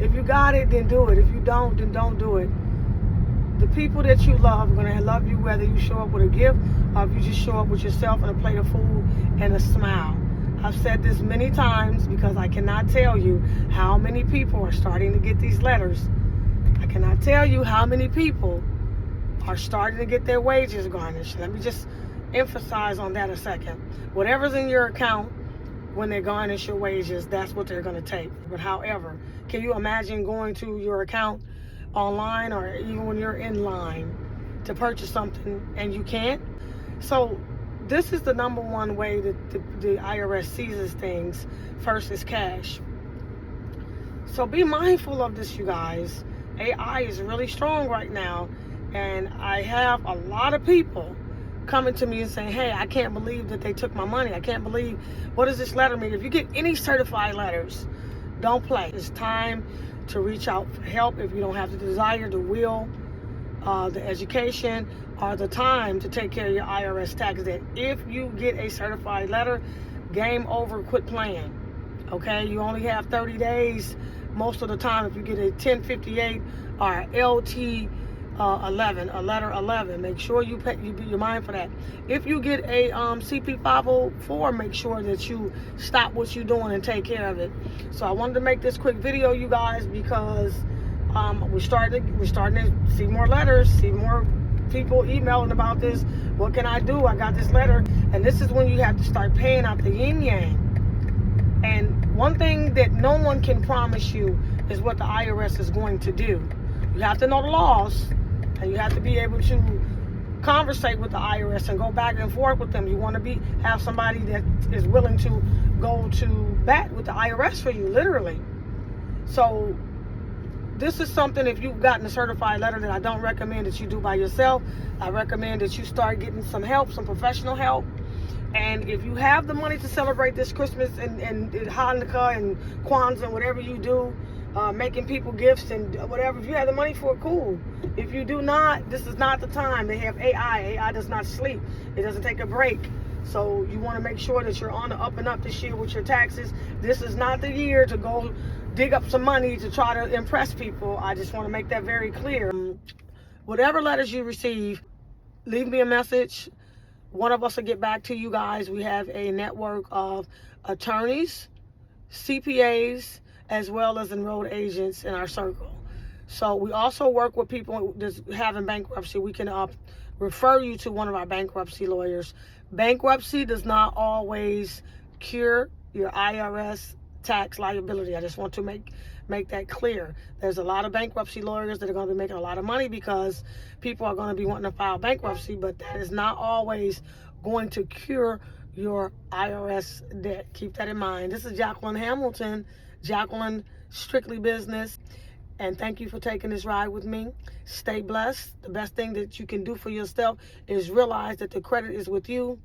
If you got it, then do it. If you don't, then don't do it. The people that you love are going to love you whether you show up with a gift or if you just show up with yourself and a plate of food and a smile. I've said this many times because I cannot tell you how many people are starting to get these letters. I cannot tell you how many people are starting to get their wages garnished. Let me just emphasize on that a second. Whatever's in your account when they garnish your wages, that's what they're going to take. But however, can you imagine going to your account online or even when you're in line to purchase something and you can't? So this is the number one way that the IRS seizes things. First is cash. So be mindful of this, you guys. AI is really strong right now, and I have a lot of people coming to me and saying, hey, I can't believe that they took my money. I can't believe, what does this letter mean? If you get any certified letters, don't play. It's time to reach out for help if you don't have the desire, the will, the education, or the time to take care of your IRS tax debt. If you get a certified letter, game over, quit playing. Okay, you only have 30 days most of the time if you get a 1058 or LT 11, a letter 11. Make sure you be your mind for that. If you get a CP 504, make sure that you stop what you're doing and take care of it. So I wanted to make this quick video, you guys, because we're starting to see more letters, see more people emailing about this. What can I do? I got this letter, and this is when you have to start paying out the yin yang. And one thing that no one can promise you is what the IRS is going to do. You have to know the laws, and you have to be able to conversate with the IRS and go back and forth with them. You want to have somebody that is willing to go to bat with the IRS for you, literally. So this is something, if you've gotten a certified letter, that I don't recommend that you do by yourself. I recommend that you start getting some help, some professional help. And if you have the money to celebrate this Christmas and Hanukkah and Kwanzaa and whatever you do, making people gifts and whatever, if you have the money for it, cool. If you do not, this is not the time. They have AI. AI does not sleep. It doesn't take a break. So you want to make sure that you're on the up and up this year with your taxes. This is not the year to go dig up some money to try to impress people. I just want to make that very clear. Whatever letters you receive, leave me a message. One of us will get back to you guys. We have a network of attorneys, CPAs, as well as enrolled agents in our circle. So we also work with people that's having bankruptcy. We can refer you to one of our bankruptcy lawyers. Bankruptcy does not always cure your IRS tax liability. I just want to make that clear. There's a lot of bankruptcy lawyers that are going to be making a lot of money because people are going to be wanting to file bankruptcy, but that is not always going to cure your IRS debt. Keep that in mind. This is Jacqueline Hamilton, Jacqueline Strictly Business, and thank you for taking this ride with me. Stay blessed. The best thing that you can do for yourself is realize that the credit is with you.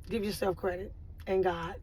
Give yourself credit and God.